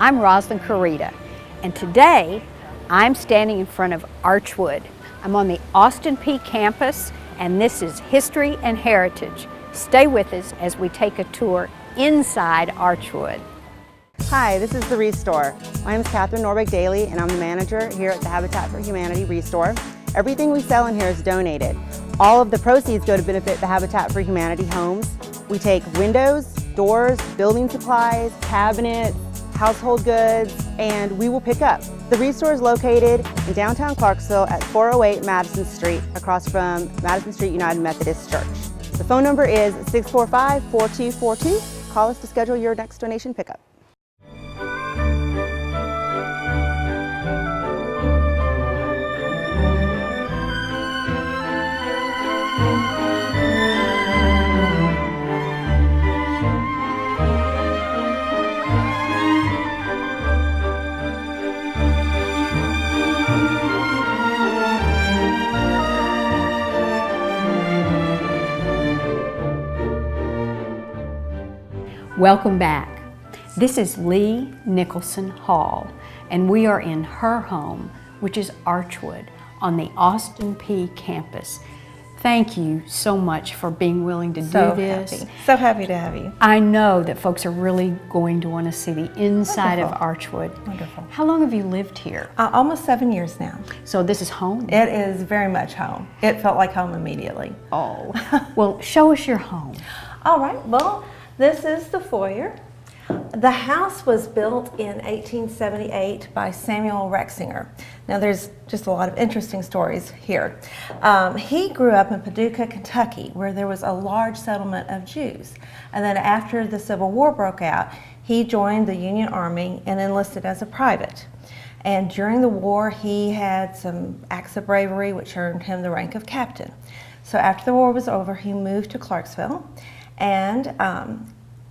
I'm Rosalind Carita, and today I'm standing in front of Archwood. I'm on the Austin Peay campus, and this is History and Heritage. Stay with us as we take a tour inside Archwood. Hi, this is the Restore. My name is Catherine Norbeck Daly, and I'm the manager here at the Habitat for Humanity Restore. Everything we sell in here is donated. All of the proceeds go to benefit the Habitat for Humanity homes. We take windows, doors, building supplies, cabinets, household goods, and we will pick up. The Restore is located in downtown Clarksville at 408 Madison Street, across from Madison Street United Methodist Church. The phone number is 645-4242. Call us to schedule your next donation pickup. Welcome back. This is Lee Nicholson Hall, and we are in her home, which is Archwood, on the Austin Peay campus. Thank you so much for being willing to do this. So happy to have you. I know that folks are really going to want to see the inside of Archwood. Wonderful. How long have you lived here? Almost 7 years now. So this is home? It is very much home. It felt like home immediately. Oh, well, show us your home. All right, well, this is the foyer. The house was built in 1878 by Samuel Rexinger. Now there's just a lot of interesting stories here. He grew up in Paducah, Kentucky, where there was a large settlement of Jews. And then after the Civil War broke out, he joined the Union Army and enlisted as a private. And during the war, he had some acts of bravery which earned him the rank of captain. So after the war was over, he moved to Clarksville, and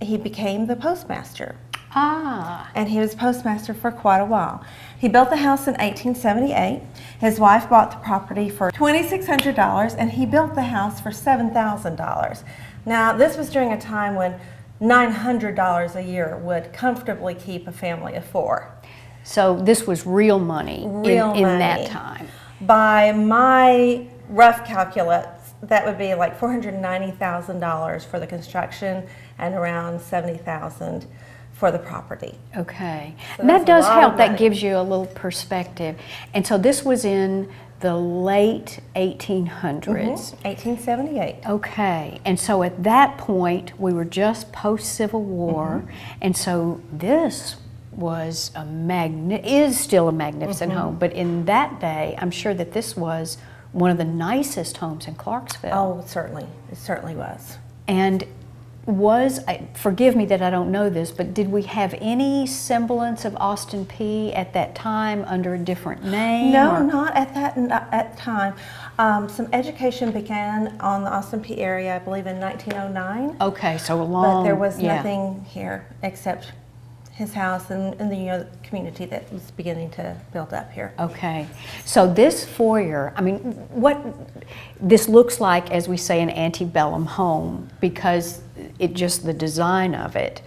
he became the postmaster. And he was postmaster for quite a while. He built the house in 1878. His wife bought the property for $2,600, and he built the house for $7,000. Now, this was during a time when $900 a year would comfortably keep a family of four. So this was real money in that time. By my rough calculations, that would be like $490,000 for the construction and around $70,000 for the property. Okay, So and that does help. That money. gives you a little perspective. And so this was in the late 1800s. 1878. Okay, and so at that point we were just post-Civil War, and so this was is still a magnificent home. But in that day, I'm sure that this was one of the nicest homes in Clarksville. Oh, certainly. It certainly was. And forgive me that I don't know this, but did we have any semblance of Austin Peay at that time under a different name? No, not at that time. Some education began on the Austin Peay area, I believe, in 1909. Okay, so But there was nothing here except his house and the community that was beginning to build up here. Okay, so this foyer, I mean, what this looks like, as we say, an antebellum home, because the design of it.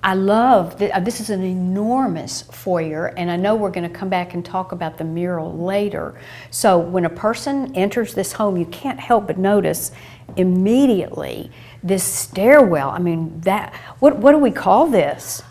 I love that this is an enormous foyer, and I know we're going to come back and talk about the mural later. So when a person enters this home, you can't help but notice immediately this stairwell. I mean, what do we call this?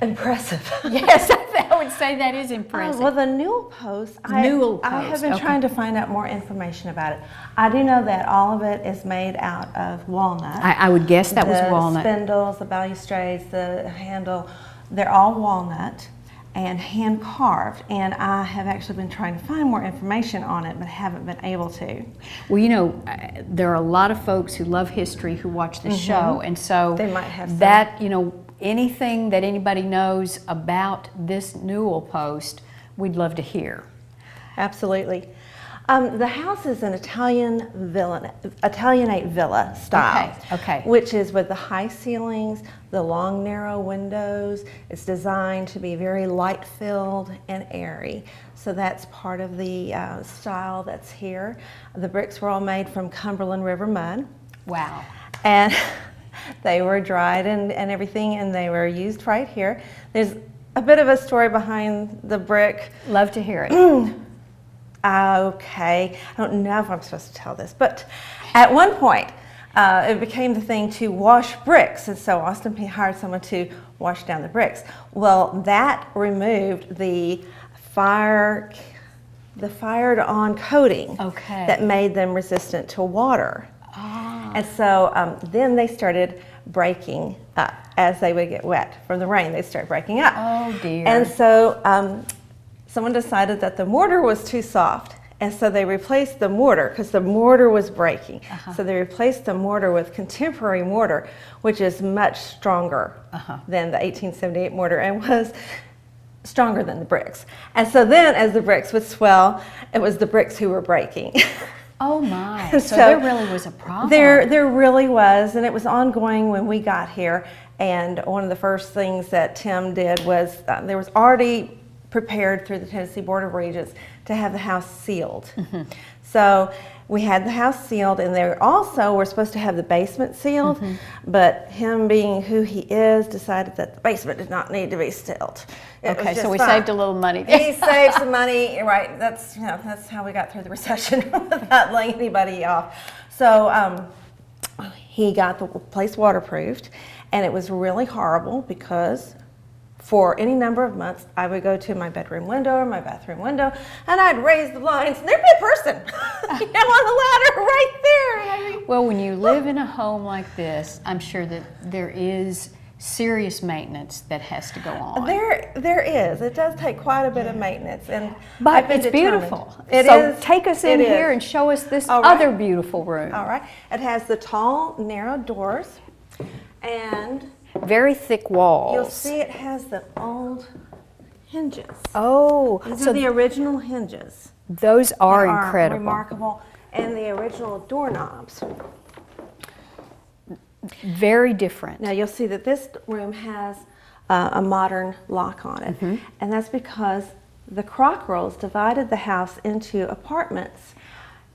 Impressive. Yes, I would say that is impressive. Well, the newel post, I have been okay. trying to find out more information about it. I do know that all of it is made out of walnut. I would guess that was walnut. The spindles, the balustrades, the handle, they're all walnut and hand carved. And I have actually been trying to find more information on it, but haven't been able to. Well, you know, there are a lot of folks who love history who watch this show, and so They might have some. that, you know, anything that anybody knows about this newel post, we'd love to hear. Absolutely. The house is an Italianate villa style, Okay. which is with the high ceilings, the long narrow windows. It's designed to be very light-filled and airy. So that's part of the style that's here. The bricks were all made from Cumberland River mud. Wow. And They were dried and everything, and they were used right here. There's a bit of a story behind the brick. Love to hear it. Okay, I don't know if I'm supposed to tell this, but at one point, it became the thing to wash bricks, and so Austin Peay hired someone to wash down the bricks. Well, that removed the fired-on coating that made them resistant to water. And so then they started breaking up as they would get wet from the rain. They started breaking up. Oh dear. And so someone decided that the mortar was too soft, and so they replaced the mortar because the mortar was breaking. So they replaced the mortar with contemporary mortar, which is much stronger than the 1878 mortar and was stronger than the bricks. And so then as the bricks would swell, it was the bricks who were breaking. Oh my, so there really was a problem. There really was, and it was ongoing when we got here. And one of the first things that Tim did was there was already prepared through the Tennessee Board of Regents to have the house sealed. So we had the house sealed, and they also were supposed to have the basement sealed, but him being who he is decided that the basement did not need to be sealed. Okay, so we saved a little money. He saved some money, right? That's that's how we got through the recession without laying anybody off. So he got the place waterproofed, and it was really horrible because for any number of months, I would go to my bedroom window or my bathroom window, and I'd raise the blinds, and there'd be a person, on the ladder right there. And I mean, well, when you live in a home like this, I'm sure that there is serious maintenance that has to go on. There is. It does take quite a bit of maintenance, but it's beautiful. So take us in here and show us this other beautiful room. All right. It has the tall, narrow doors, and very thick walls. You'll see it has the old hinges. Oh, these are the original hinges. Those are incredible. Remarkable. And the original doorknobs. Very different. Now you'll see that this room has a modern lock on it. And that's because the Crockrells divided the house into apartments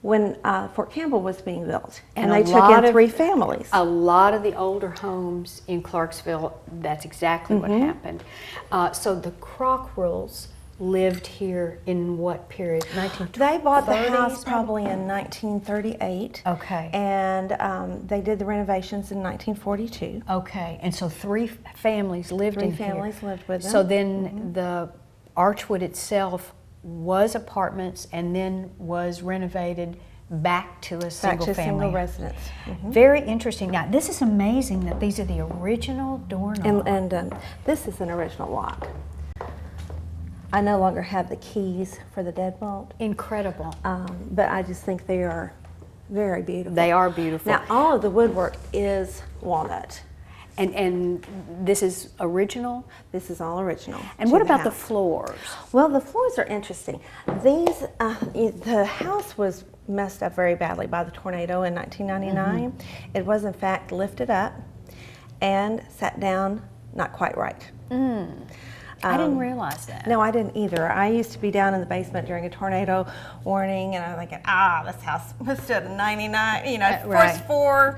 when Fort Campbell was being built, and they took in 3 families. A lot of the older homes in Clarksville, that's exactly what happened. So the Crockrells lived here in what period? 1930s? They bought the house probably in 1938. Okay. And they did the renovations in 1942. Okay, and so 3 families lived in here. 3 families lived with them. So then the Archwood itself was apartments and then was renovated back to a single family. Single residence. Very interesting. Now, this is amazing that these are the original doorknobs. And this is an original lock. I no longer have the keys for the deadbolt. Incredible. But I just think they are very beautiful. They are beautiful. Now, all of the woodwork is walnut. And this is original? This is all original. And what about the floors? Well, the floors are interesting. These, the house was messed up very badly by the tornado in 1999. It was in fact lifted up and sat down not quite right. I didn't realize that. No, I didn't either. I used to be down in the basement during a tornado warning, and I'm thinking, this house was stood in 99, first floor.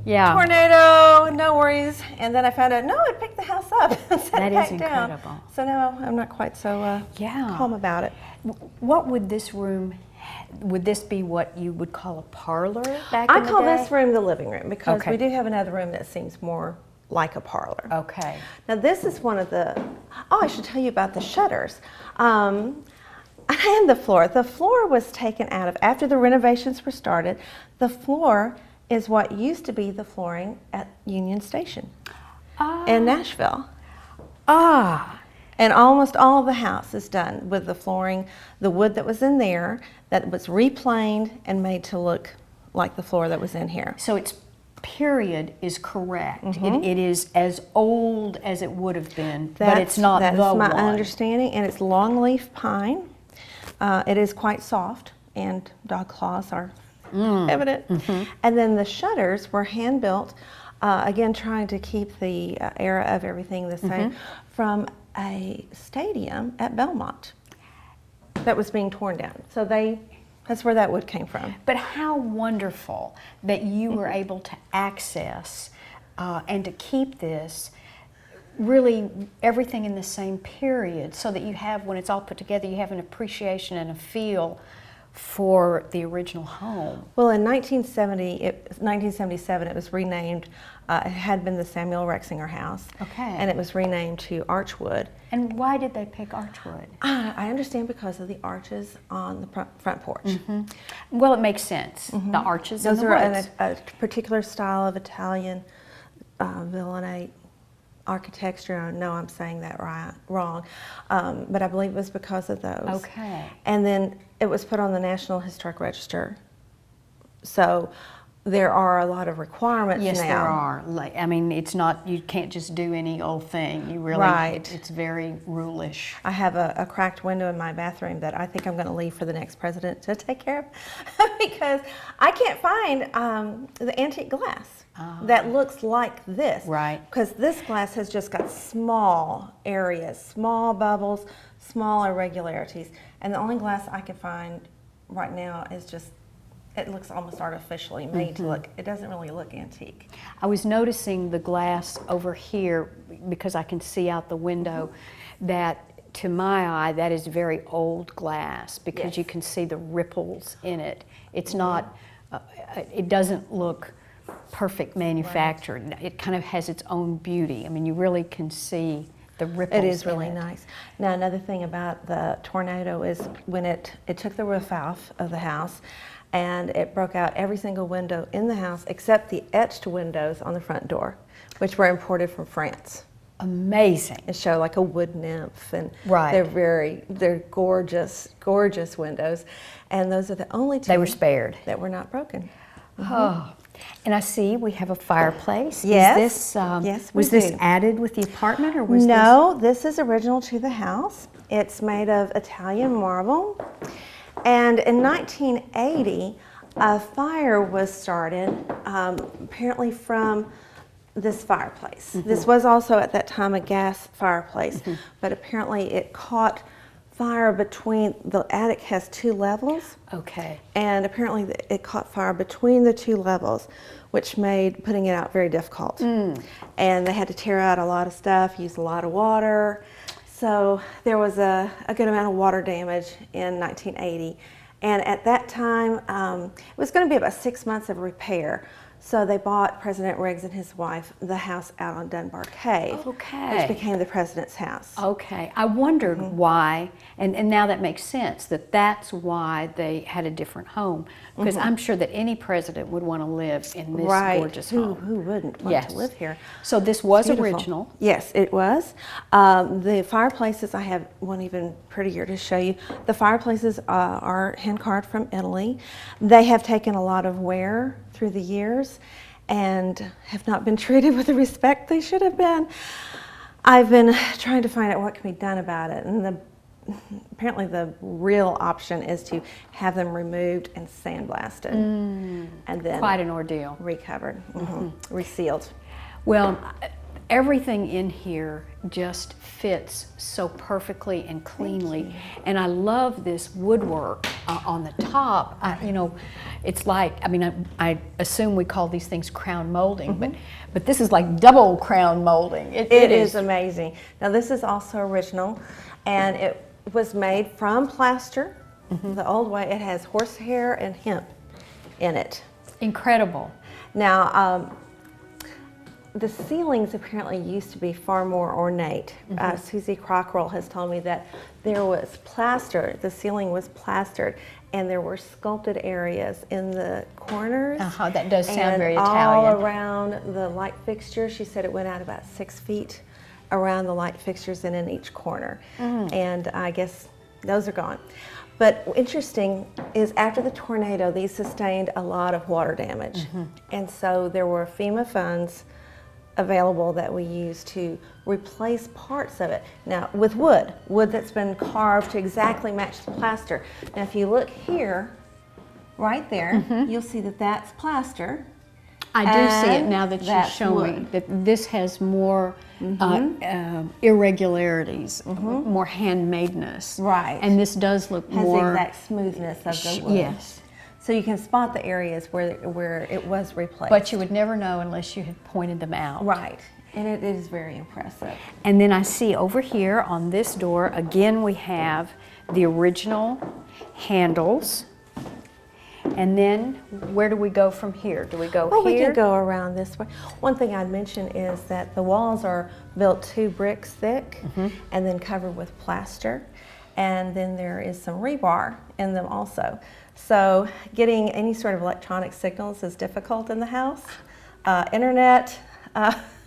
Yeah. Tornado, no worries. And then I found out, no, it picked the house up and set it back down. Incredible. So now I'm not quite so calm about it. What would this room, would this be what you would call a parlor back in the day? I call this room the living room because we do have another room that seems more like a parlor. Okay. Now this is one of the, I should tell you about the shutters. And the floor. The floor was taken out of, after the renovations were started, the floor is what used to be the flooring at Union Station in Nashville. And almost all of the house is done with the flooring, the wood that was in there, that was replaned and made to look like the floor that was in here. So its period is correct. It is as old as it would have been, but it's not the one. That's my understanding, and it's longleaf pine. It is quite soft, and dog claws are evident. And then the shutters were hand built, again trying to keep the era of everything the same, from a stadium at Belmont that was being torn down. So that's where that wood came from. But how wonderful that you were able to access and to keep this really everything in the same period, so that you have, when it's all put together, you have an appreciation and a feel for the original home. Well, in 1977, it was renamed. It had been the Samuel Rexinger House. Okay. And it was renamed to Archwood. And why did they pick Archwood? I understand because of the arches on the front porch. Well, it makes sense. The arches Those in the are woods. a particular style of Italian villanite architecture. I know I'm saying that wrong, but I believe it was because of those. Okay. And then it was put on the National Historic Register. So there are a lot of requirements now. Yes, there are. Like, I mean, it's not, you can't just do any old thing. You really, Right. it's very rulish. I have a cracked window in my bathroom that I think I'm going to leave for the next president to take care of because I can't find the antique glass that looks like this. Right. Because this glass has just got small areas, small bubbles, small irregularities. And the only glass I can find right now is just, it looks almost artificially made to look, it doesn't really look antique. I was noticing the glass over here, because I can see out the window, that to my eye, that is very old glass, because Yes. you can see the ripples in it. It's not, it doesn't look perfect manufactured. It kind of has its own beauty. I mean, you really can see the ripples. It is in really it. nice. Now, another thing about the tornado is when it took the roof off of the house, and it broke out every single window in the house except the etched windows on the front door, which were imported from France. Amazing. It showed like a wood nymph, and Right. they're gorgeous, gorgeous windows, and those are the only two They were spared. that were not broken. Oh, and I see we have a fireplace. Yes. Is this, Yes, we was this do. added with the apartment, or was No, this is original to the house. It's made of Italian marble. And in 1980, a fire was started, apparently from this fireplace. This was also at that time a gas fireplace, but apparently it caught fire between, the attic has 2 levels. Okay. And apparently it caught fire between the 2 levels, which made putting it out very difficult. And they had to tear out a lot of stuff, use a lot of water. So there was a good amount of water damage in 1980. And at that time, it was going to be about 6 months of repair. So they bought President Riggs and his wife the house out on Dunbar Cave, Okay. which became the president's house. Okay. I wondered why, and now that makes sense, that's why they had a different home. Because I'm sure that any president would want to live in this gorgeous home. Who wouldn't want to live here? So this was Beautiful. original. Yes, it was. The fireplaces, I have one even prettier to show you. The fireplaces are hand-carved from Italy. They have taken a lot of wear through the years and have not been treated with the respect they should have been. I've been trying to find out what can be done about it, and apparently the real option is to have them removed and sandblasted, and then Quite an ordeal. recovered, resealed. Well, everything in here just fits so perfectly and cleanly, and I love this woodwork on the top. You know, it's like, I mean, I assume we call these things crown molding, but this is like double crown molding. It is amazing. Now this is also original, and it was made from plaster, the old way. It has horsehair and hemp in it. Incredible. Now, the ceilings apparently used to be far more ornate. Susie Crockrell has told me that there was plaster, the ceiling was plastered, and there were sculpted areas in the corners. That does sound and very all Italian. around the light fixture. She said it went out about 6 feet around the light fixtures and in each corner. And I guess those are gone. But interesting is after the tornado, these sustained a lot of water damage. And so there were FEMA funds available that we used to replace parts of it. Now with wood that's been carved to exactly match the plaster. Now if you look here, right there, you'll see that that's plaster. I do see it And now that you that's show me wood. that this has more irregularities, more handmadeness. Right. And this does look Has more. the exact smoothness of the wood. Yes. So you can spot the areas where it was replaced. But you would never know unless you had pointed them out. Right, and it is very impressive. And then I see over here on this door, again, we have the original handles. And then where do we go from here? Do we go Well, here? we can go around this way. One thing I'd mention is that the walls are built 2 bricks thick and then covered with plaster. And then there is some rebar in them also. So getting any sort of electronic signals is difficult in the house. Internet,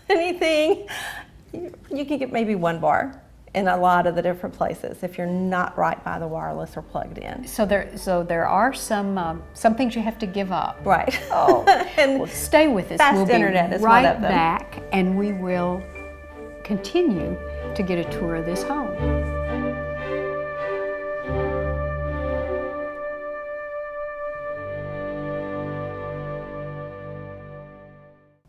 anything, you can get maybe 1 bar in a lot of the different places if you're not right by the wireless or plugged in. So there are some things you have to give up. Right. Oh, And well, stay with us. fast We'll be internet is right one of them. back, and we will continue to get a tour of this home.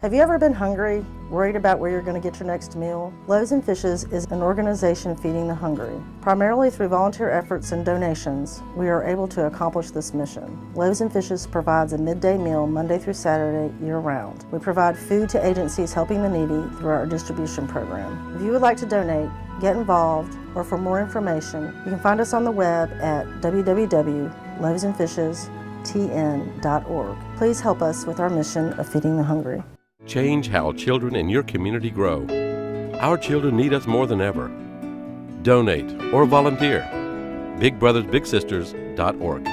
Have you ever been hungry, worried about where you're going to get your next meal? Loaves and Fishes is an organization feeding the hungry. Primarily through volunteer efforts and donations, we are able to accomplish this mission. Loaves and Fishes provides a midday meal Monday through Saturday year-round. We provide food to agencies helping the needy through our distribution program. If you would like to donate, get involved, or for more information, you can find us on the web at www.loavesandfishestn.org. Please help us with our mission of feeding the hungry. Change how children in your community grow. Our children need us more than ever. Donate or volunteer. BigBrothersBigSisters.org.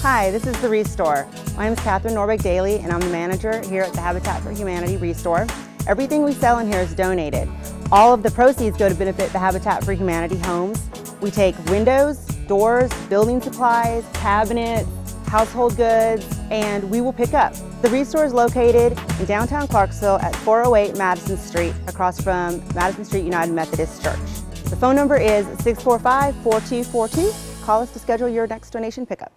Hi, this is the Restore. My name is Catherine Norbeck Daly, and I'm the manager here at the Habitat for Humanity Restore. Everything we sell in here is donated. All of the proceeds go to benefit the Habitat for Humanity homes. We take windows, doors, building supplies, cabinets, household goods, and we will pick up. The Restore is located in downtown Clarksville at 408 Madison Street, across from Madison Street United Methodist Church. The phone number is 645-4242. Call us to schedule your next donation pickup.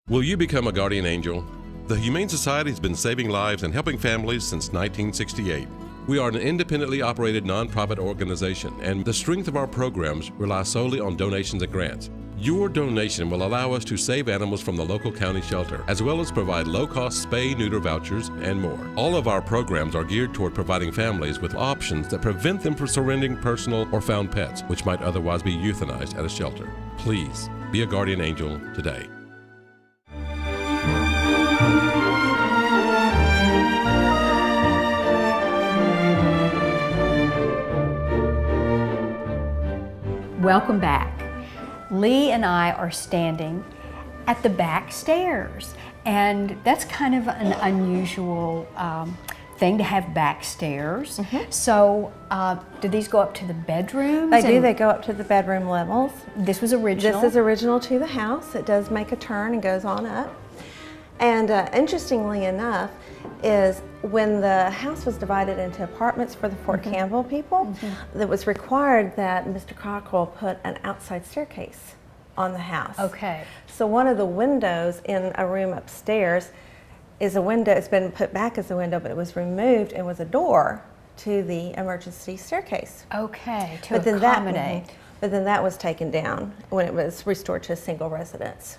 Will you become a guardian angel? The Humane Society has been saving lives and helping families since 1968. We are an independently operated nonprofit organization, and the strength of our programs rely solely on donations and grants. Your donation will allow us to save animals from the local county shelter, as well as provide low-cost spay-neuter vouchers and more. All of our programs are geared toward providing families with options that prevent them from surrendering personal or found pets, which might otherwise be euthanized at a shelter. Please be a guardian angel today. Welcome back. Lee and I are standing at the back stairs, and that's kind of an unusual thing to have back stairs. So do these go up to the bedrooms? They do. They go up to the bedroom levels. This was original? This is original to the house. It does make a turn and goes on up. And interestingly enough, is when the house was divided into apartments for the Fort Campbell people, it was required that Mr. Cockrell put an outside staircase on the house. Okay. So one of the windows in a room upstairs is a window. It's been put back as a window, but it was removed and was a door to the emergency staircase. Okay, to But then accommodate. but then that was taken down when it was restored to a single residence.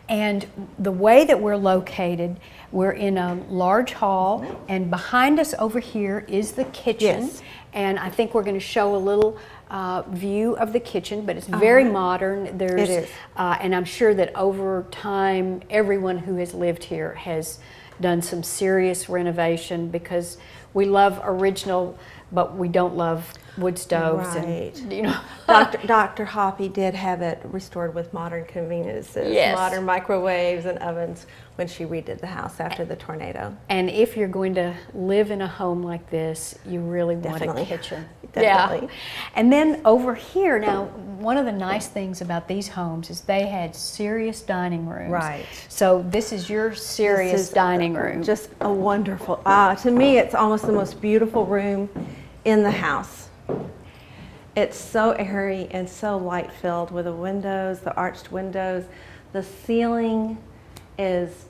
And the way that we're located, we're in a large hall, and behind us over here is the kitchen. Yes. And I think we're going to show a little view of the kitchen, but it's very modern. There's, It is. And I'm sure that over time, everyone who has lived here has done some serious renovation, because we love original, but we don't love wood stoves. Right. And, you know. Dr. Hoppy did have it restored with modern conveniences, Yes. modern microwaves and ovens when she redid the house after the tornado. And if you're going to live in a home like this, you really want Definitely. a kitchen. Definitely. Yeah. And then over here, now, one of the nice things about these homes is they had serious dining rooms. Right. So this is your serious This is dining room. Just a wonderful, to me it's almost the most beautiful room in the house. It's so airy and so light filled with the windows, the arched windows. The ceiling is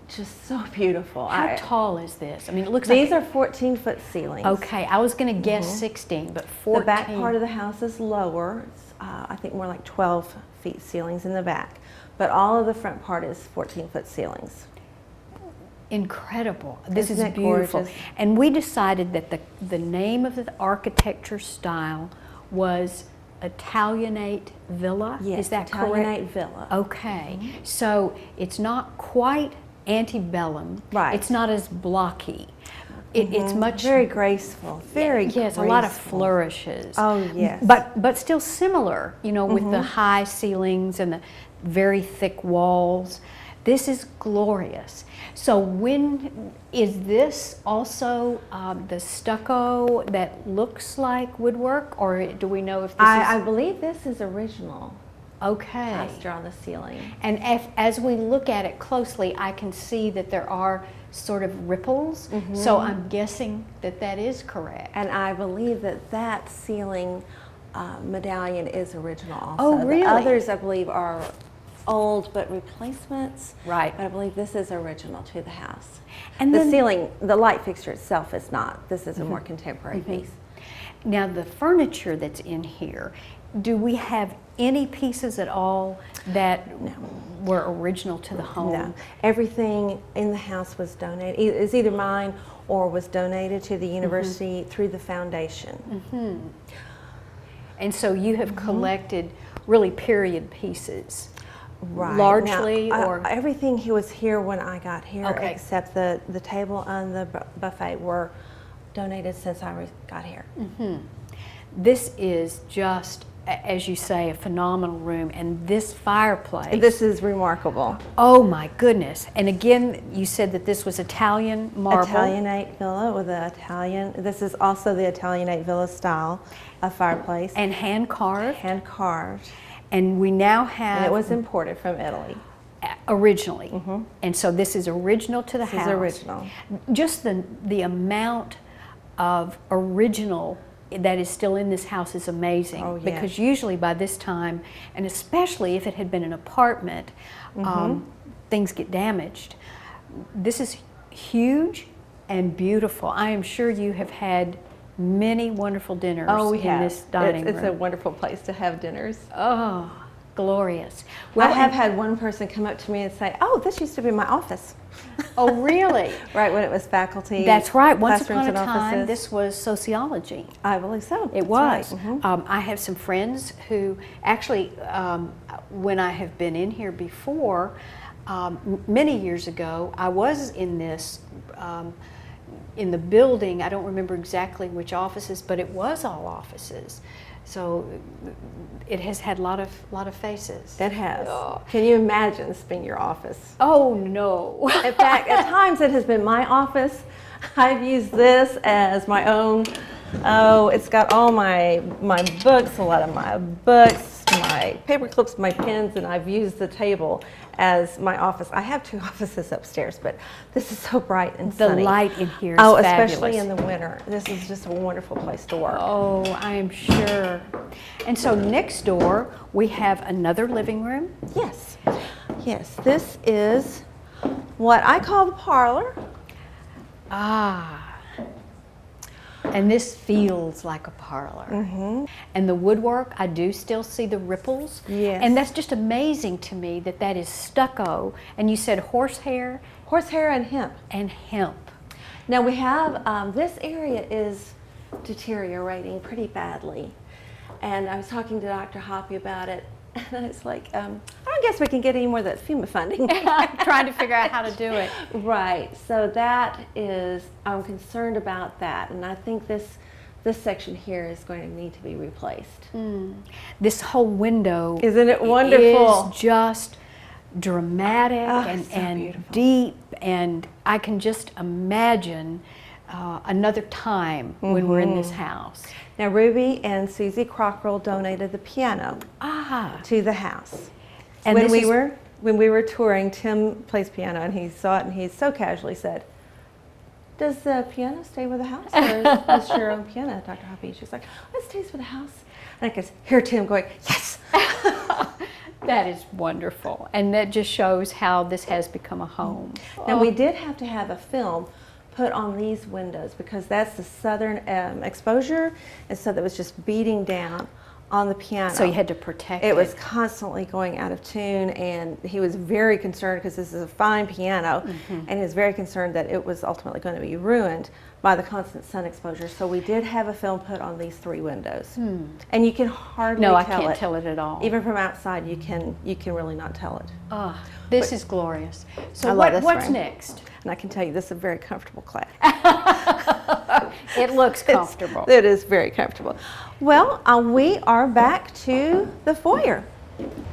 just so beautiful. How tall is this? I mean, it looks These like... are 14-foot ceilings. Okay, I was going to guess 16, but 14. The back part of the house is lower. It's, I think more like 12 feet ceilings in the back. But all of the front part is 14-foot ceilings. Incredible. This Isn't is it beautiful. gorgeous? And we decided that the name of the architecture style was Italianate Villa. Yes, is that Italianate correct? Villa. Okay. So it's not quite antebellum. Right. It's not as blocky. It's much... Very graceful. Very Yes, graceful. a lot of flourishes. Oh, yes. But still similar, you know, with the high ceilings and the very thick walls. This is glorious. So when is this also the stucco that looks like woodwork, or do we know if this I believe this is original. Okay. Plaster on the ceiling. And as we look at it closely, I can see that there are sort of ripples. So I'm guessing that that is correct. And I believe that that ceiling medallion is original also. Oh, really? The others, I believe, are old but replacements. Right. But I believe this is original to the house. And the then- ceiling, the light fixture itself is not. This is a more contemporary piece. Now the furniture that's in here, do we have any pieces at all that were original to the home? No, everything in the house was donated. It's either mine or was donated to the university through the foundation. And so you have collected really period pieces. Right. Largely, Now, or everything he was here when I got here, Okay. except the table and the buffet were donated since I got here. this is just, as you say, a phenomenal room. And this fireplace. This is remarkable. Oh my goodness! And again, you said that this was Italian marble. Italianate villa with the Italian. This is also the Italianate villa style of fireplace. And hand carved. Hand carved. And we now have. And it was imported from Italy. Originally. And so this is original to the This house. is original. Just the amount of original that is still in this house is amazing. Oh, yes. Because usually by this time, and especially if it had been an apartment, things get damaged. This is huge and beautiful. I am sure you have had many wonderful dinners in this dining room. It's a wonderful place to have dinners. Oh, glorious. I have had one person come up to me and say, "Oh, this used to be my office." Oh, really? Right, when it was faculty. That's right. Once classrooms upon a and time, offices. this was sociology. I believe so. It That's was. right. I have some friends who actually, when I have been in here before, many years ago, I was in this, in the building. I don't remember exactly which offices, but it was all offices. So it has had a lot of faces. It has. Oh. Can you imagine this being your office? Oh no. In fact, at times it has been my office. I've used this as my own. Oh, it's got all my books, a lot of my books, my paper clips, my pens, and I've used the table as my office. I have 2 offices upstairs, but this is so bright and The sunny. light in here is Oh, fabulous. especially in the winter. This is just a wonderful place to work. Oh, I am sure. And so next door, we have another living room. Yes. Yes, this is what I call the parlor. Ah. And this feels like a parlor. And the woodwork, I do still see the ripples. Yes. And that's just amazing to me that that is stucco. And you said horsehair Horsehair and hemp. and hemp. Now we have, this area is deteriorating pretty badly. And I was talking to Dr. Hoppy about it, and it's like, I don't guess we can get any more of that FEMA funding. Trying to figure out how to do it. Right, so that is, I'm concerned about that, and I think this section here is going to need to be replaced. This whole window Isn't it wonderful? is just dramatic Oh, so and beautiful. deep, and I can just imagine another time when we're in this house. Now Ruby and Susie Crockrell donated the piano to the house. And when this we were touring, Tim plays piano, and he saw it, and he so casually said, "Does the piano stay with the house, or is this your own piano, Dr. Hoppy?" She's like, "It stays with the house." And I could hear Tim going, "Yes." That is wonderful, and that just shows how this has become a home. Now we did have to have a film put on these windows because that's the southern exposure, and so that was just beating down on the piano. So you had to protect it. It was constantly going out of tune, and he was very concerned because this is a fine piano, and he was very concerned that it was ultimately going to be ruined by the constant sun exposure. So we did have a film put on these 3 windows, and you can hardly No, tell I can't tell it at all. Even from outside, you can really not tell it. Ah, this is glorious. So I love this what's frame. next? And I can tell you, this is a very comfortable class. It looks comfortable. It is very comfortable. Well, we are back to the foyer.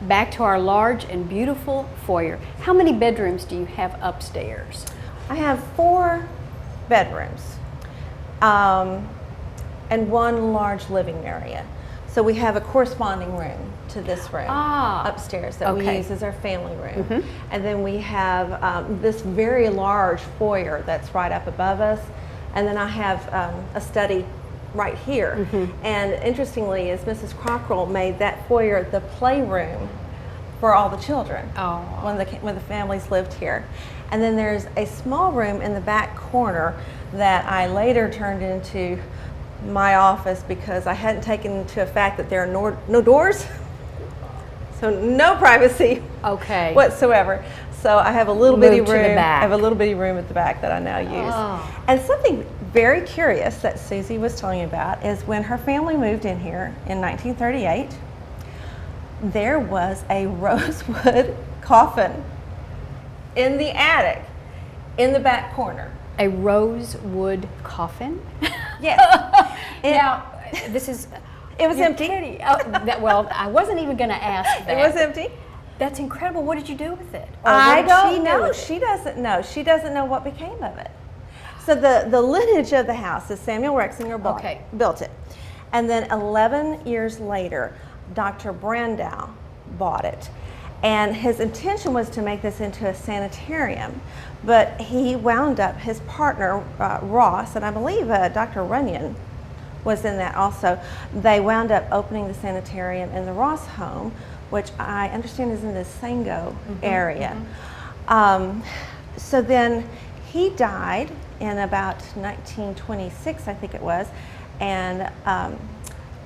Back to our large and beautiful foyer. How many bedrooms do you have upstairs? I have 4 bedrooms and 1 large living area. So we have a corresponding room to this room upstairs that we use as our family room. And then we have this very large foyer that's right up above us. And then I have a study right here. And interestingly, as Mrs. Cockrell made that foyer the playroom for all the children when the families lived here. And then there's a small room in the back corner that I later turned into my office because I hadn't taken into effect that there are no doors, so no privacy whatsoever. So I have a little bitty room. I have a little bitty room at the back that I now use. And something very curious that Susie was telling me about is when her family moved in here in 1938, there was a rosewood coffin in the attic, in the back corner. A rosewood coffin? Yes. Now, this is... It was empty. Well, I wasn't even going to ask that. It was empty. That's incredible. What did you do with it? Or I what did don't she know. do? She doesn't know. She doesn't know what became of it. So the lineage of the house is Samuel Rexinger built it. And then 11 years later, Dr. Brandow bought it. And his intention was to make this into a sanitarium, but he wound up, his partner, Ross, and I believe Dr. Runyon was in that also, they wound up opening the sanitarium in the Ross home, which I understand is in the Sango area. So then he died in about 1926, I think it was, and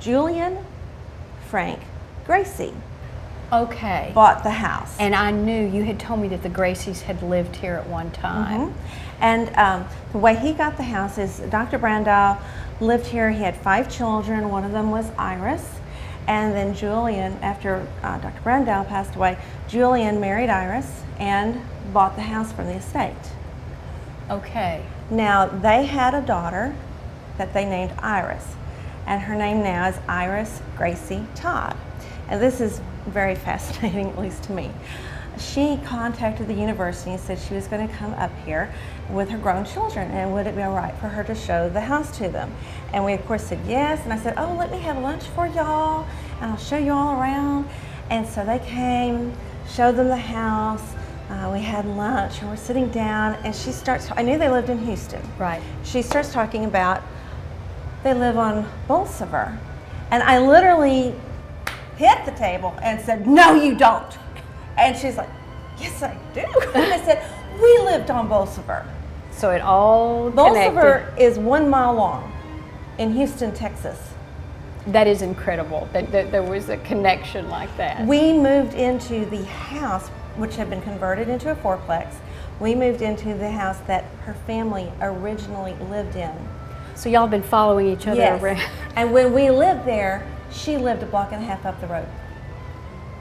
Julian Frank Gracie bought the house. And I knew, you had told me that the Gracies had lived here at one time. And the way he got the house is Dr. Brandow lived here. He had 5 children. One of them was Iris. And then Julian, after Dr. Brandow passed away, Julian married Iris and bought the house from the estate. Now, they had a daughter that they named Iris. And her name now is Iris Gracie Todd. And this is very fascinating, at least to me. She contacted the university and said she was going to come up here with her grown children, and would it be all right for her to show the house to them? And we of course said yes, and I said, oh, let me have lunch for y'all, and I'll show you all around. And so they came, showed them the house, we had lunch, and we're sitting down, and she starts, I knew they lived in Houston. She starts talking about, they live on Bolsover. And I literally hit the table and said, no, you don't. And she's like, yes, I do. And I said, we lived on Bolsover. So it all Bolsover is 1 mile long in Houston, Texas. That is incredible that there was a connection like that. We moved into the house, which had been converted into a fourplex. We moved into the house that her family originally lived in. So y'all have been following each other around. And when we lived there, she lived 1.5 blocks up the road.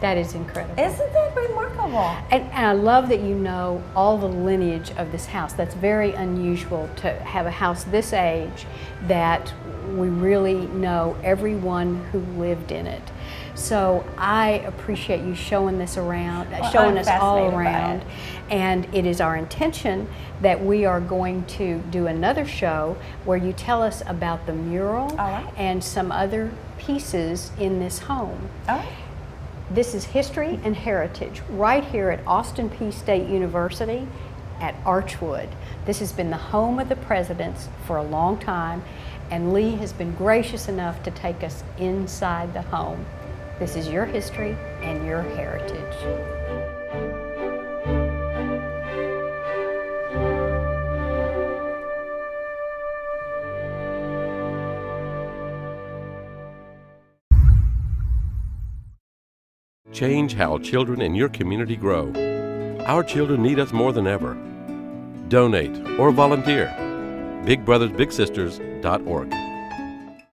That is incredible. Isn't that remarkable? And I love that you know all the lineage of this house. That's very unusual to have a house this age that we really know everyone who lived in it. So I appreciate you showing this around, showing us all around. And it is our intention that we are going to do another show where you tell us about the mural and some other pieces in this home. This is History and Heritage right here at Austin Peay State University at Archwood. This has been the home of the presidents for a long time, and Lee has been gracious enough to take us inside the home. This is your history and your heritage. Change how children in your community grow. Our children need us more than ever. Donate or volunteer. BigBrothersBigSisters.org.